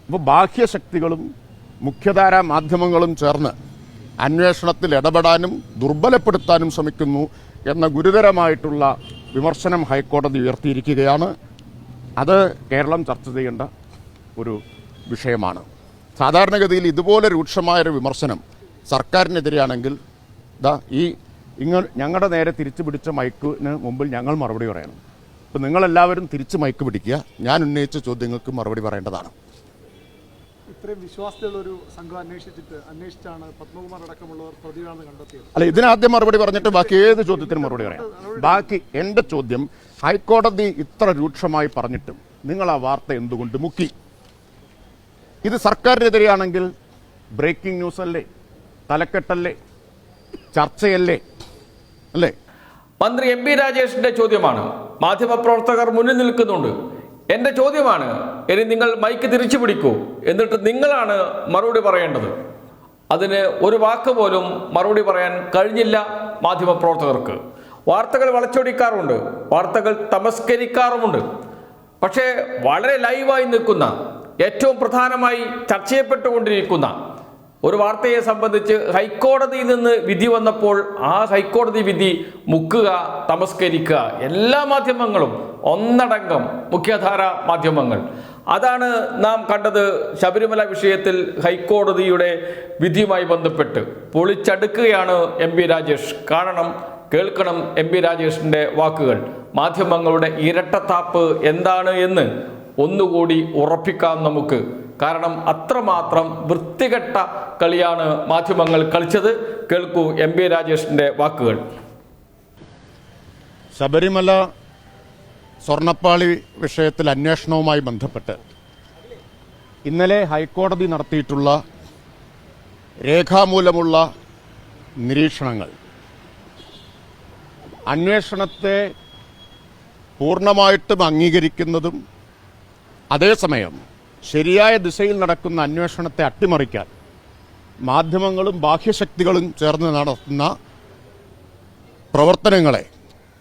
അപ്പോൾ ബാഹ്യശക്തികളും മുഖ്യധാരാ മാധ്യമങ്ങളും ചേർന്ന് അന്വേഷണത്തിൽ ഇടപെടാനും ദുർബലപ്പെടുത്താനും ശ്രമിക്കുന്നു എന്ന ഗുരുതരമായിട്ടുള്ള വിമർശനം ഹൈക്കോടതി ഉയർത്തിയിരിക്കുകയാണ്. അത് കേരളം ചർച്ച ചെയ്യേണ്ട ഒരു വിഷയമാണ്. സാധാരണഗതിയിൽ ഇതുപോലെ രൂക്ഷമായൊരു വിമർശനം സർക്കാരിനെതിരെയാണെങ്കിൽ ഞങ്ങളുടെ നേരെ തിരിച്ചു പിടിച്ച മൈക്കിന് മുമ്പിൽ ഞങ്ങൾ മറുപടി പറയണം. ഇപ്പം നിങ്ങളെല്ലാവരും തിരിച്ച് മൈക്ക് പിടിക്കുക, ഞാൻ ഉന്നയിച്ച ചോദ്യങ്ങൾക്ക് മറുപടി പറയേണ്ടതാണ്. ഇത്രയും വിശ്വാസത്തിലുള്ള ഒരു സംഘം അന്വേഷിച്ചാണ് പത്മകുമാർ അടക്കമുള്ളവർ പ്രതികളാണ് കണ്ടെത്തിയത്. അല്ല, ഇതിനാദ്യം മറുപടി പറഞ്ഞിട്ട് ബാക്കി ഏത് ചോദ്യത്തിനും മറുപടി പറയാം. ബാക്കി എൻ്റെ ചോദ്യം, ഹൈക്കോടതി ഇത്ര രൂക്ഷമായി പറഞ്ഞിട്ടും നിങ്ങൾ ആ വാർത്ത എന്തുകൊണ്ട് മുക്കി? ഇത് സർക്കാരിനെതിരെയാണെങ്കിൽ ബ്രേക്കിംഗ് ന്യൂസ് അല്ലേ, തലക്കെട്ടല്ലേ, ചർച്ചയല്ലേ, അല്ലേ? മന്ത്രി എം.പി. രാജേഷിന്റെ ചോദ്യമാണ്. മാധ്യമപ്രവർത്തകർ മുന്നിൽ നിൽക്കുന്നുണ്ട്. എൻ്റെ ചോദ്യമാണ്, ഇനി നിങ്ങൾ മൈക്ക് തിരിച്ചു പിടിക്കൂ, എന്നിട്ട് നിങ്ങളാണ് മറുപടി പറയേണ്ടത്. അതിന് ഒരു വാക്ക് പോലും മറുപടി പറയാൻ കഴിഞ്ഞില്ല മാധ്യമപ്രവർത്തകർക്ക്. വാർത്തകൾ വളച്ചൊടിക്കാറുണ്ട്, വാർത്തകൾ തമസ്കരിക്കാറുമുണ്ട്. പക്ഷേ വളരെ ലൈവായി നിൽക്കുന്ന, ഏറ്റവും പ്രധാനമായി ചർച്ച ചെയ്യപ്പെട്ടുകൊണ്ടിരിക്കുന്ന ഒരു വാർത്തയെ സംബന്ധിച്ച് ഹൈക്കോടതിയിൽ നിന്ന് വിധി വന്നപ്പോൾ ആ ഹൈക്കോടതി വിധി മുക്കുക, തമസ്കരിക്കുക, എല്ലാ മാധ്യമങ്ങളും ഒന്നടങ്കം മുഖ്യധാര മാധ്യമങ്ങൾ. അതാണ് നാം കണ്ടത്. ശബരിമല വിഷയത്തിൽ ഹൈക്കോടതിയുടെ വിധിയുമായി ബന്ധപ്പെട്ട് പൊളിച്ചടുക്കുകയാണ് എം.പി. രാജേഷ്. കാണണം, കേൾക്കണം എം.പി. രാജേഷിൻ്റെ വാക്കുകൾ. മാധ്യമങ്ങളുടെ ഇരട്ടത്താപ്പ് എന്താണ് എന്ന് ഒന്നുകൂടി ഉറപ്പിക്കാം നമുക്ക്. കാരണം അത്രമാത്രം വൃത്തികെട്ട കളിയാണ് മാധ്യമങ്ങൾ കളിച്ചത്. കേൾക്കൂ എം.പി. രാജേഷിന്റെ വാക്കുകൾ. ശബരിമല സ്വർണ്ണപ്പാളി വിഷയത്തിൽ അന്വേഷണവുമായി ബന്ധപ്പെട്ട് ഇന്നലെ ഹൈക്കോടതി നടത്തിയിട്ടുള്ള രേഖാമൂലമുള്ള നിരീക്ഷണങ്ങൾ അന്വേഷണത്തെ പൂർണ്ണമായിട്ടും അംഗീകരിക്കുന്നതും അതേസമയം ശരിയായ ദിശയിൽ നടക്കുന്ന അന്വേഷണത്തെ അട്ടിമറിക്കാൻ മാധ്യമങ്ങളും ബാഹ്യശക്തികളും ചേർന്ന് നടത്തുന്ന പ്രവർത്തനങ്ങളെ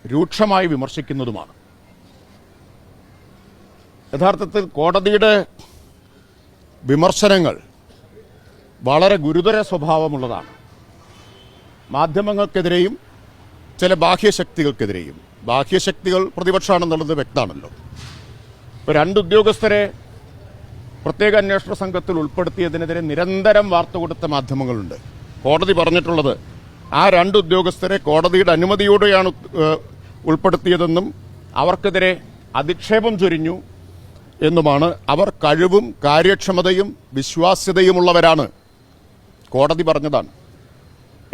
രൂക്ഷമായി വിമർശിക്കുന്നതുമാണ്. യഥാർത്ഥത്തിൽ കോടതിയുടെ വിമർശനങ്ങൾ വളരെ ഗുരുതര സ്വഭാവമുള്ളതാണ്. മാധ്യമങ്ങൾക്കെതിരെയും ചില ബാഹ്യശക്തികൾക്കെതിരെയും. ബാഹ്യശക്തികൾ പ്രതിപക്ഷമാണെന്നുള്ളത് വ്യക്തമാണല്ലോ. രണ്ട് ഉദ്യോഗസ്ഥരെ പ്രത്യേക അന്വേഷണ സംഘത്തിൽ ഉൾപ്പെടുത്തിയതിനെതിരെ നിരന്തരം വാർത്ത കൊടുത്ത മാധ്യമങ്ങളുണ്ട്. കോടതി പറഞ്ഞിട്ടുള്ളത് ആ രണ്ട് ഉദ്യോഗസ്ഥരെ കോടതിയുടെ അനുമതിയോടെയാണ് ഉൾപ്പെടുത്തിയതെന്നും അവർക്കെതിരെ അധിക്ഷേപം ചൊരിഞ്ഞു എന്നുമാണ്. അവർ കഴിവും കാര്യക്ഷമതയും വിശ്വാസ്യതയുമുള്ളവരാണ്, കോടതി പറഞ്ഞതാണ്.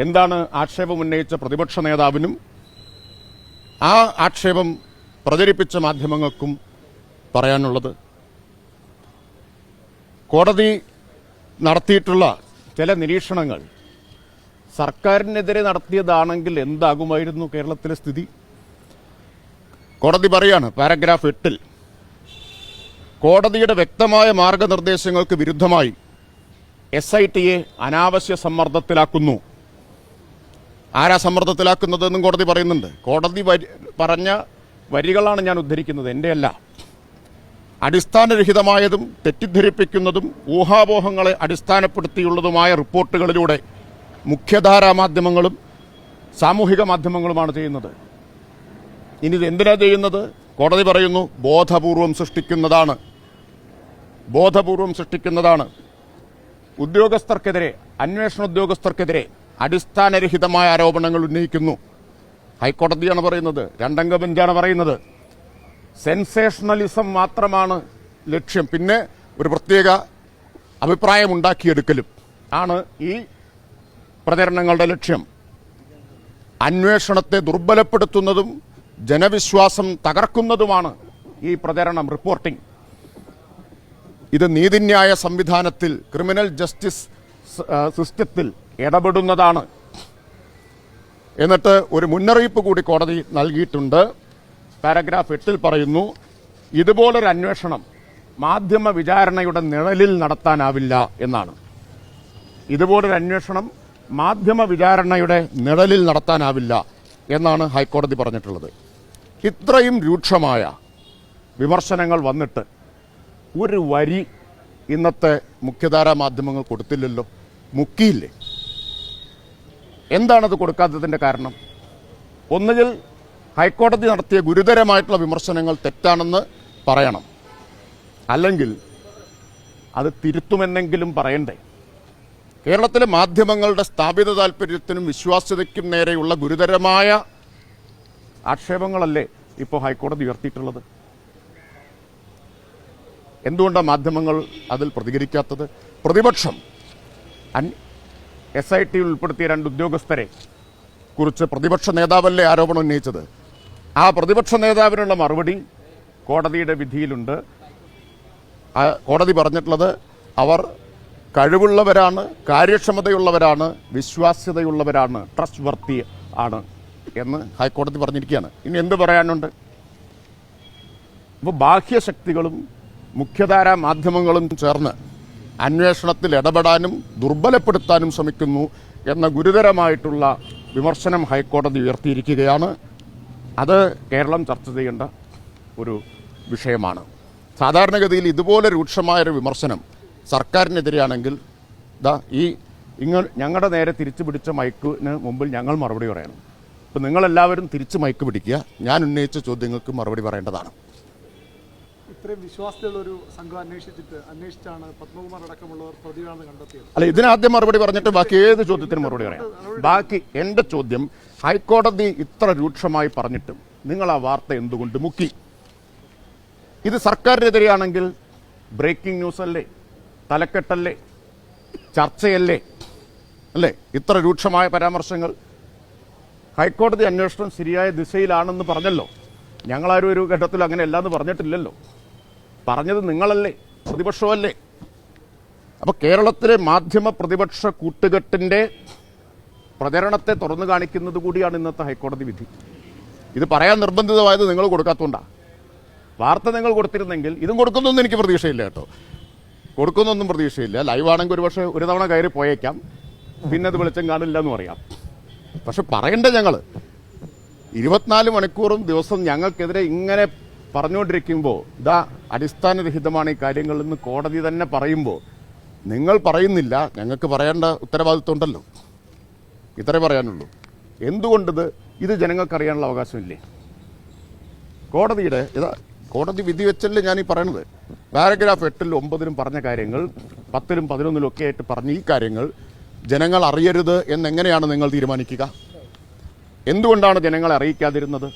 എന്താണ് ആക്ഷേപം ഉന്നയിച്ച പ്രതിപക്ഷ നേതാവിനും ആ ആക്ഷേപം പ്രചരിപ്പിച്ച മാധ്യമങ്ങൾക്കും പറയാനുള്ളത്? കോടതി നടത്തിയിട്ടുള്ള ചില നിരീക്ഷണങ്ങൾ സർക്കാരിനെതിരെ നടത്തിയതാണെങ്കിൽ എന്താകുമായിരുന്നു കേരളത്തിലെ സ്ഥിതി? കോടതി പറയാണ്, പാരഗ്രാഫ് 8-ൽ കോടതിയുടെ വ്യക്തമായ മാർഗനിർദ്ദേശങ്ങൾക്ക് വിരുദ്ധമായി SITയെ അനാവശ്യ സമ്മർദ്ദത്തിലാക്കുന്നു. ആരാ സമ്മർദ്ദത്തിലാക്കുന്നതെന്നും കോടതി പറയുന്നുണ്ട്. കോടതി പറഞ്ഞ വരികളാണ് ഞാൻ ഉദ്ധരിക്കുന്നത്, എൻ്റെയല്ല. അടിസ്ഥാനരഹിതമായതും തെറ്റിദ്ധരിപ്പിക്കുന്നതും ഊഹാപോഹങ്ങളെ അടിസ്ഥാനപ്പെടുത്തിയുള്ളതുമായ റിപ്പോർട്ടുകളിലൂടെ മുഖ്യധാരാ മാധ്യമങ്ങളും സാമൂഹിക മാധ്യമങ്ങളുമാണ് ചെയ്യുന്നത്. ഇനി ഇത് എന്തിനാ ചെയ്യുന്നത്? കോടതി പറയുന്നു, ബോധപൂർവം സൃഷ്ടിക്കുന്നതാണ്. ബോധപൂർവം സൃഷ്ടിക്കുന്നതാണ്. ഉദ്യോഗസ്ഥർക്കെതിരെ, അന്വേഷണ ഉദ്യോഗസ്ഥർക്കെതിരെ അടിസ്ഥാനരഹിതമായ ആരോപണങ്ങൾ ഉന്നയിക്കുന്നു. ഹൈക്കോടതിയാണ് പറയുന്നത്, രണ്ടംഗ ബെഞ്ചാണ് പറയുന്നത്. സെൻസേഷണലിസം മാത്രമാണ് ലക്ഷ്യം, പിന്നെ ഒരു പ്രത്യേക അഭിപ്രായമുണ്ടാക്കിയെടുക്കലും ആണ് ഈ പ്രചരണങ്ങളുടെ ലക്ഷ്യം. അന്വേഷണത്തെ ദുർബലപ്പെടുത്തുന്നതും ജനവിശ്വാസം തകർക്കുന്നതുമാണ് ഈ പ്രചരണം, റിപ്പോർട്ടിംഗ്. ഇത് നീതിന്യായ സംവിധാനത്തിൽ, ക്രിമിനൽ ജസ്റ്റിസ് സിസ്റ്റത്തിൽ ഇടപെടുന്നതാണ്. എന്നിട്ട് ഒരു മുന്നറിയിപ്പ് കൂടി കോടതി നൽകിയിട്ടുണ്ട്. പാരഗ്രാഫ് 8-ൽ പറയുന്നു, ഇതുപോലൊരു അന്വേഷണം മാധ്യമ വിചാരണയുടെ നിഴലിൽ നടത്താനാവില്ല എന്നാണ്. ഇതുപോലൊരു അന്വേഷണം മാധ്യമ വിചാരണയുടെ നിഴലിൽ നടത്താനാവില്ല എന്നാണ് ഹൈക്കോടതി പറഞ്ഞിട്ടുള്ളത്. ഇത്രയും രൂക്ഷമായ വിമർശനങ്ങൾ വന്നിട്ട് ഒരു വരി ഇന്നത്തെ മുഖ്യധാരാ മാധ്യമങ്ങൾ കൊടുത്തില്ലല്ലോ? മുക്കിയില്ലേ? എന്താണത് കൊടുക്കാത്തതിൻ്റെ കാരണം? ഒന്നുകിൽ ഹൈക്കോടതി നടത്തിയ ഗുരുതരമായിട്ടുള്ള വിമർശനങ്ങൾ തെറ്റാണെന്ന് പറയണം, അല്ലെങ്കിൽ അത് തിരുത്തുമെന്നെങ്കിലും പറയണ്ടേ? കേരളത്തിലെ മാധ്യമങ്ങളുടെ സ്ഥാപിത താൽപ്പര്യത്തിനും വിശ്വാസ്യതയ്ക്കും നേരെയുള്ള ഗുരുതരമായ ആക്ഷേപങ്ങളല്ലേ ഇപ്പോൾ ഹൈക്കോടതി ഉയർത്തിയിട്ടുള്ളത്? എന്തുകൊണ്ടാണ് മാധ്യമങ്ങൾ അതിൽ പ്രതികരിക്കാത്തത്? പ്രതിപക്ഷം SIT ഉൾപ്പെടുത്തിയ 2 ഉദ്യോഗസ്ഥരെ കുറിച്ച് പ്രതിപക്ഷ നേതാവല്ലേ ആരോപണം ഉന്നയിച്ചത്? ആ പ്രതിപക്ഷ നേതാവിനുള്ള മറുപടി കോടതിയുടെ വിധിയിലുണ്ട്. കോടതി പറഞ്ഞിട്ടുള്ളത് അവർ കഴിവുള്ളവരാണ്, കാര്യക്ഷമതയുള്ളവരാണ്, വിശ്വാസ്യതയുള്ളവരാണ്, ട്രസ്റ്റ് വർത്തി ആണ് എന്ന് ഹൈക്കോടതി പറഞ്ഞിരിക്കുകയാണ്. ഇനി എന്ത് പറയാനുണ്ട്? അപ്പോൾ ബാഹ്യശക്തികളും മുഖ്യധാരാ മാധ്യമങ്ങളും ചേർന്ന് അന്വേഷണത്തിൽ ഇടപെടാനും ദുർബലപ്പെടുത്താനും ശ്രമിക്കുന്നു എന്ന ഗുരുതരമായിട്ടുള്ള വിമർശനം ഹൈക്കോടതി ഉയർത്തിയിരിക്കുകയാണ്. അത് കേരളം ചർച്ച ചെയ്യേണ്ട ഒരു വിഷയമാണ്. സാധാരണഗതിയിൽ ഇതുപോലെ രൂക്ഷമായൊരു വിമർശനം സർക്കാരിനെതിരെയാണെങ്കിൽ ഞങ്ങളുടെ നേരെ തിരിച്ചു പിടിച്ച മൈക്കിന് മുമ്പിൽ ഞങ്ങൾ മറുപടി പറയണം. ഇപ്പം നിങ്ങളെല്ലാവരും തിരിച്ച് മൈക്ക് പിടിക്കുക, ഞാൻ ഉന്നയിച്ച ചോദ്യങ്ങൾക്ക് മറുപടി പറയേണ്ടതാണ്. ഇത്രയും വിശ്വാസത്തിലുള്ളൊരു സംഘം അന്വേഷിച്ചാണ് പത്മകുമാർ അടക്കമുള്ളവർ പ്രതിയാണെന്ന് കണ്ടെത്തിയത്. അല്ല, ഇതിനാദ്യം മറുപടി പറഞ്ഞിട്ട് ബാക്കി ഏത് ചോദ്യത്തിനും മറുപടി പറയാം. ബാക്കി എൻ്റെ ചോദ്യം, ഹൈക്കോടതി ഇത്ര രൂക്ഷമായി പറഞ്ഞിട്ടും നിങ്ങൾ ആ വാർത്ത എന്തുകൊണ്ട് മുക്കി? ഇത് സർക്കാരിനെതിരെയാണെങ്കിൽ ബ്രേക്കിംഗ് ന്യൂസ് അല്ലേ, തലക്കെട്ടല്ലേ, ചർച്ചയല്ലേ, അല്ലേ? ഇത്ര രൂക്ഷമായ പരാമർശങ്ങൾ. ഹൈക്കോടതി അന്വേഷണം ശരിയായ ദിശയിലാണെന്ന് പറഞ്ഞല്ലോ. ഞങ്ങളാരും ഒരു ഘട്ടത്തിൽ അങ്ങനെ അല്ലാന്ന് പറഞ്ഞിട്ടില്ലല്ലോ. പറഞ്ഞത് നിങ്ങളല്ലേ, പ്രതിപക്ഷമല്ലേ? അപ്പോൾ കേരളത്തിലെ മാധ്യമ പ്രതിപക്ഷ കൂട്ടുകെട്ടിൻ്റെ പ്രചരണത്തെ തുറന്നു കാണിക്കുന്നത് കൂടിയാണ് ഇന്നത്തെ ഹൈക്കോടതി വിധി. ഇത് പറയാൻ നിർബന്ധിതമായത് നിങ്ങൾ കൊടുക്കാത്തതുകൊണ്ടാണ്. വാർത്ത നിങ്ങൾ കൊടുത്തിരുന്നെങ്കിൽ ഇതും കൊടുക്കുന്നൊന്നും എനിക്ക് പ്രതീക്ഷയില്ല കേട്ടോ. കൊടുക്കുന്നൊന്നും പ്രതീക്ഷയില്ല. ലൈവാണെങ്കിൽ ഒരുപക്ഷെ ഒരു തവണ കയറി പോയേക്കാം, പിന്നെ അത് വെളിച്ചം കാണില്ല എന്ന് പറയാം. പക്ഷെ പറയണ്ടേ? ഞങ്ങൾ 24 മണിക്കൂറും ദിവസം ഞങ്ങൾക്കെതിരെ ഇങ്ങനെ പറഞ്ഞുകൊണ്ടിരിക്കുമ്പോൾ ഇതാ അടിസ്ഥാനരഹിതമാണ് ഈ കാര്യങ്ങളെന്ന് കോടതി തന്നെ പറയുമ്പോൾ നിങ്ങൾ പറയുന്നില്ല. ഞങ്ങൾക്ക് പറയേണ്ട ഉത്തരവാദിത്വം ഉണ്ടല്ലോ. ഇത്രേ പറയാനുള്ളൂ. എന്തുകൊണ്ടിത് ജനങ്ങൾക്കറിയാനുള്ള അവകാശമില്ലേ? കോടതി വിധി വെച്ചല്ലേ ഞാനീ പറയണത്. പാരഗ്രാഫ് 8-ലും 9-ലും പറഞ്ഞ കാര്യങ്ങൾ 10-ലും 11-ലും ഒക്കെ ആയിട്ട് പറഞ്ഞ ഈ കാര്യങ്ങൾ ജനങ്ങൾ അറിയരുത് എന്നെങ്ങനെയാണ് നിങ്ങൾ തീരുമാനിക്കുക? എന്തുകൊണ്ടാണ് ജനങ്ങളെ അറിയിക്കാതിരുന്നത്?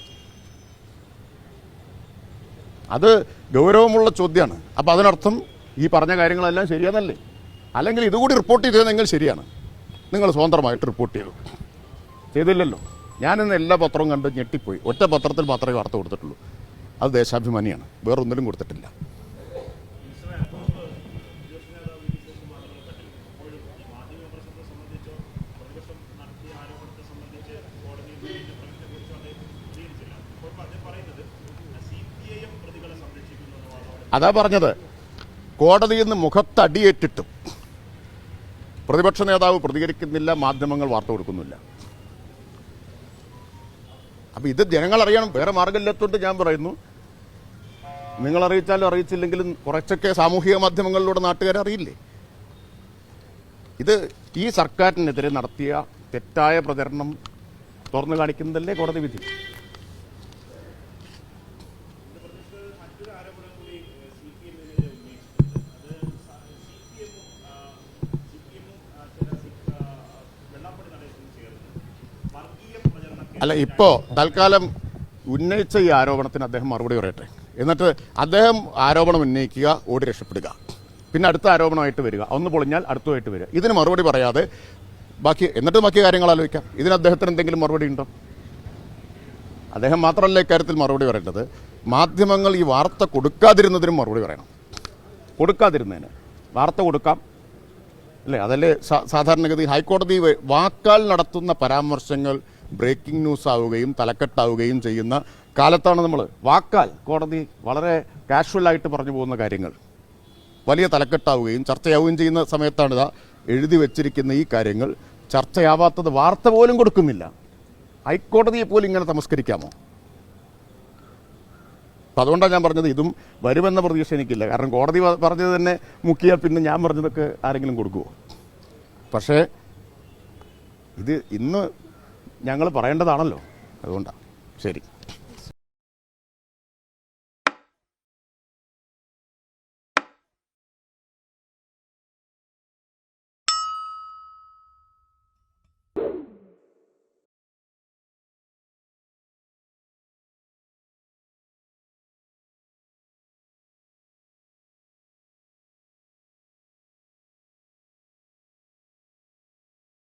അത് ഗൗരവമുള്ള ചോദ്യമാണ്. അപ്പം അതിനർത്ഥം ഈ പറഞ്ഞ കാര്യങ്ങളെല്ലാം ശരിയാണെന്നല്ലേ? അല്ലെങ്കിൽ ഇതുകൂടി റിപ്പോർട്ട് ചെയ്തതെങ്കിൽ ശരിയാണ്. നിങ്ങൾ സ്വതന്ത്രമായിട്ട് റിപ്പോർട്ട് ചെയ്തില്ലല്ലോ. ഞാനിന്ന് എല്ലാ പത്രവും കണ്ട് ഞെട്ടിപ്പോയി. ഒറ്റ പത്രത്തിൽ മാത്രമേ വാർത്ത കൊടുത്തിട്ടുള്ളൂ. അത് ദേശാഭിമാനിയാണ്, വേറൊന്നിലും കൊടുത്തിട്ടില്ല. അതാ പറഞ്ഞത്, കോടതിയിൽ നിന്ന് മുഖത്തടിയേറ്റിട്ടും പ്രതിപക്ഷ നേതാവ് പ്രതികരിക്കുന്നില്ല, മാധ്യമങ്ങൾ വാർത്ത കൊടുക്കുന്നില്ല. അപ്പം ഇത് ജനങ്ങൾ അറിയണം. വേറെ മാർഗമില്ലാത്തതുകൊണ്ട് ഞാൻ പറയുന്നു, നിങ്ങൾ അറിയിച്ചാലും അറിയിച്ചില്ലെങ്കിലും കുറച്ചൊക്കെ സാമൂഹിക മാധ്യമങ്ങളിലൂടെ നാട്ടുകാരെ അറിയില്ലേ? ഇത് ഈ സർക്കാരിനെതിരെ നടത്തിയ തെറ്റായ പ്രചരണം തുറന്നു കാണിക്കുന്നതല്ലേ കോടതി വിധി? അല്ല, ഇപ്പോൾ തൽക്കാലം ഉന്നയിച്ച ഈ ആരോപണത്തിന് അദ്ദേഹം മറുപടി പറയട്ടെ. എന്നിട്ട് അദ്ദേഹം ആരോപണം ഉന്നയിക്കുക, ഓടി രക്ഷപ്പെടുക, പിന്നെ അടുത്ത ആരോപണമായിട്ട് വരിക, ഒന്ന് പൊളിഞ്ഞാൽ അടുത്തതായിട്ട് വരിക. ഇതിന് മറുപടി പറയാതെ ബാക്കി കാര്യങ്ങൾ ആലോചിക്കാം. ഇതിന് അദ്ദേഹത്തിന് എന്തെങ്കിലും മറുപടി ഉണ്ടോ? അദ്ദേഹം മാത്രമല്ല ഇക്കാര്യത്തിൽ മറുപടി പറയേണ്ടത്. മാധ്യമങ്ങൾ ഈ വാർത്ത കൊടുക്കാതിരുന്നതിനും മറുപടി പറയണം. കൊടുക്കാതിരുന്നതിന് വാർത്ത കൊടുക്കാം അല്ലേ? അതല്ലേ സാധാരണഗതി. ഹൈക്കോടതി വാക്കാൽ നടത്തുന്ന പരാമർശങ്ങൾ ബ്രേക്കിംഗ് ന്യൂസ് ആവുകയും തലക്കെട്ടാവുകയും ചെയ്യുന്ന കാലത്താണ് നമ്മൾ വാക്കാൽ കോടതി വളരെ കാഷ്വലായിട്ട് പറഞ്ഞു പോകുന്ന കാര്യങ്ങൾ വലിയ തലക്കെട്ടാവുകയും ചർച്ചയാവുകയും ചെയ്യുന്ന സമയത്താണ് ഇതാ എഴുതി വെച്ചിരിക്കുന്ന ഈ കാര്യങ്ങൾ ചർച്ചയാവാത്തത്. വാർത്ത പോലും കൊടുക്കുന്നില്ല. ഹൈക്കോടതിയെ പോലും ഇങ്ങനെ തമസ്കരിക്കാമോ? അപ്പം അതുകൊണ്ടാണ് ഞാൻ പറഞ്ഞത് ഇതും വരുമെന്ന പ്രതീക്ഷ എനിക്കില്ല. കാരണം കോടതി പറഞ്ഞത് തന്നെ മുക്കിയാൽ പിന്നെ ഞാൻ പറഞ്ഞതൊക്കെ ആരെങ്കിലും കൊടുക്കുമോ? പക്ഷേ ഇത് ഇന്ന് ഞങ്ങൾ പറയേണ്ടതാണല്ലോ, അതുകൊണ്ടാണ്. ശരി.